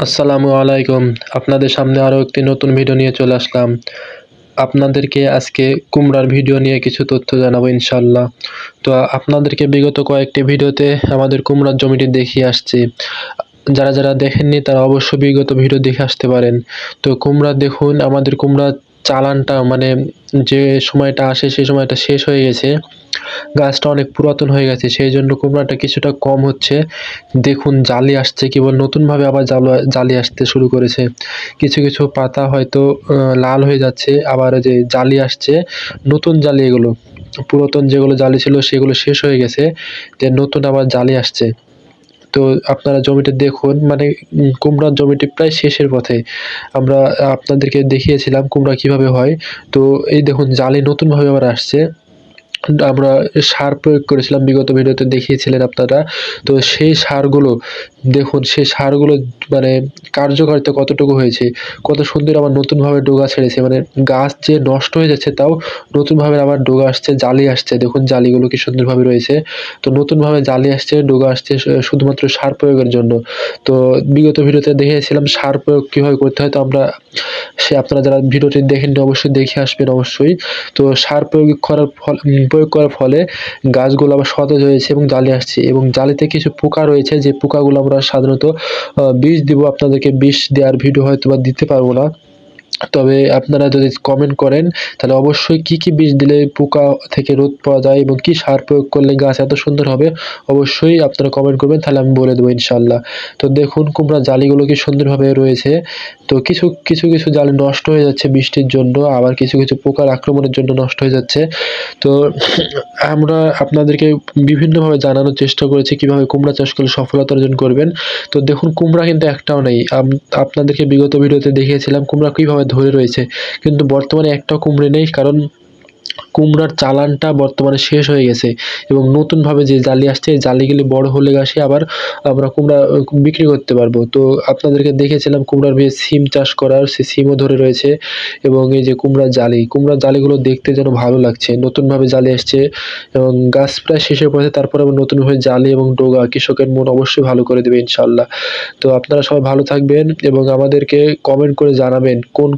আসসালামু আলাইকুম। আপনাদের সামনে আরো একটি নতুন ভিডিও নিয়ে চলে আসলাম। আপনাদেরকে আজকে কুমড়ার ভিডিও নিয়ে কিছু তথ্য জানাবো ইনশাআল্লাহ। তো আপনাদেরকে বিগত কয়েকটি ভিডিওতে আমাদের কুমড়ার জমিটি দেখিয়ে আসছি। যারা দেখেননি তারা অবশ্যই বিগত ভিডিও দেখে আসতে পারেন। তো কুমড়া দেখুন, আমাদের কুমড়ার চালানটা মানে যে সময়টা আসে সেই সময়টা শেষ হয়ে গেছে। গাছটা অনেক পুরাতন হয়ে গেছে, সেইজন্য কুমড়াটা কিছুটা কম হচ্ছে। দেখুন জালি আসছে, কেবল নতুনভাবে আবার জালি আসতে শুরু করেছে। কিছু পাতা হয়তো লাল হয়ে যাচ্ছে, আবার যে জালি আসছে, নতুন জালি এগুলো। পুরাতন যেগুলো জালি ছিল সেগুলো শেষ হয়ে গেছে, নতুন আবার জালি আসছে। তো আপনারা জমিটা দেখুন, মানে কুমড়ার জমিটি প্রায় শেষের পথে। আমরা আপনাদেরকে দেখিয়েছিলাম কুমড়া কিভাবে হয়। তো এই দেখুন জালি নতুনভাবে আবার আসছে। আমরা সার প্রয়োগ করেছিলাম, বিগত ভিডিওতে দেখিয়েছিলেন আপনারা। তো সেই সারগুলো দেখুন, সেই সারগুলো মানে কার্যকারিতা কতটুকু হয়েছে, কত সুন্দর আবার নতুনভাবে ডোগা ছেড়েছে। মানে গাছ যে নষ্ট হয়ে যাচ্ছে তাও নতুনভাবে আবার ডোগা আসছে, জালি আসছে। দেখুন জালিগুলো কি সুন্দরভাবে রয়েছে। তো নতুনভাবে জালি আসছে, ডোগা আসছে শুধুমাত্র সার প্রয়োগের জন্য। তো বিগত ভিডিওতে দেখিয়েছিলাম সার প্রয়োগ কিভাবে করতে হয়। তো আপনারা যারা ভিডিওটি দেখেননি অবশ্যই দেখে আসবেন অবশ্যই। তো সার প্রয়োগ করার ফলে গাছগুলো আবার সতেজ হয়েছে এবং জালি আসছে, এবং জালিতে কিছু পোকা রয়েছে, যে পোকাগুলো আমরা সাধারণত বিষ দিব। আপনাদেরকে বিষ দেওয়ার ভিডিও হয়তোবা দিতে পারবো না। তবে আপনারা যদি কমেন্ট করেন তাহলে অবশ্যই কি বিষ দিলে পোকা থেকে রোধ পাওয়া যায় এবং কি সার প্রয়োগ করলে গাছ এত সুন্দর হবে, অবশ্যই আপনারা কমেন্ট করবেন, তাহলে আমি বলে দেবো ইনশাআল্লাহ। তো দেখুন কুমড়ার জালিগুলো কি সুন্দরভাবে রয়েছে। তো কিছু জালি নষ্ট হয়ে যাচ্ছে বৃষ্টির জন্য, আবার কিছু পোকার আক্রমণের জন্য নষ্ট হয়ে যাচ্ছে। তো আমরা আপনাদেরকে বিভিন্নভাবে জানানোর চেষ্টা করেছি কিভাবে কুমড়া চাষ করলে সফলতা অর্জন করবেন। তো দেখুন কুমড়া কিন্তু একটাও নেই। আপনাদেরকে বিগত ভিডিওতে দেখিয়েছিলাম কুমড়া কিভাবে ধরে রয়েছে, কিন্তু বর্তমানে একটাও কুমড়ো নেই, কারণ কুমড়ার চালানটা বর্তমানে শেষ হয়ে গেছে, এবং নতুনভাবে যে জালি আসছে এই জালিগুলি বড় হলে গাছে আবার আমরা কুমড়া বিক্রি করতে পারবো। তো আপনাদেরকে দেখেছিলাম কুমড়ার বীজ সিম চাষ করার, সে সিমও ধরে রয়েছে। এবং এই যে কুমড়ার জালিগুলো দেখতে যেন ভালো লাগছে, নতুনভাবে জালি আসছে এবং গাছ প্রায় শেষের পথে, তারপরে আবার নতুনভাবে জালি এবং ডোগা কৃষকের মন অবশ্যই ভালো করে দেবে ইনশাআল্লাহ। তো আপনারা সবাই ভালো থাকবেন এবং আমাদেরকে কমেন্ট করে জানাবেন কোন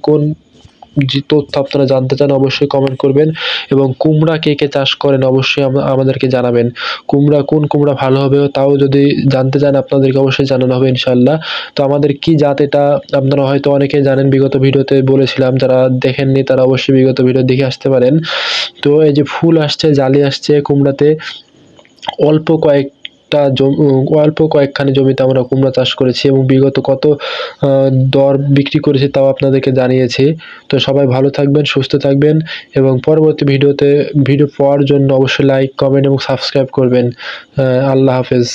যে তথ্য আপনারা জানতে চান, অবশ্যই কমেন্ট করবেন। এবং কুমড়া কে চাষ করেন অবশ্যই আমাদেরকে জানাবেন। কোন কুমড়া ভালো হবে তাও যদি জানতে চান আপনাদেরকে অবশ্যই জানানো হবে ইনশাআল্লাহ। তো আমাদের কি জাত এটা আপনারা হয়তো অনেকেই জানেন, বিগত ভিডিওতে বলেছিলাম। যারা দেখেননি তারা অবশ্যই বিগত ভিডিও দেখে আসতে পারেন। তো এই যে ফুল আসছে, জালি আসছে কুমড়াতে, অল্প কয়েকখানি জমিতে আমরা কুমড়া চাষ করেছি এবং বিগত কত দর বিক্রি করেছি তাও আপনাদেরকে জানিয়েছি। তো সবাই ভালো থাকবেন, সুস্থ থাকবেন, এবং পরবর্তী ভিডিও পাওয়ার জন্য অবশ্যই লাইক, কমেন্ট এবং সাবস্ক্রাইব করবেন। আল্লাহ হাফেজ।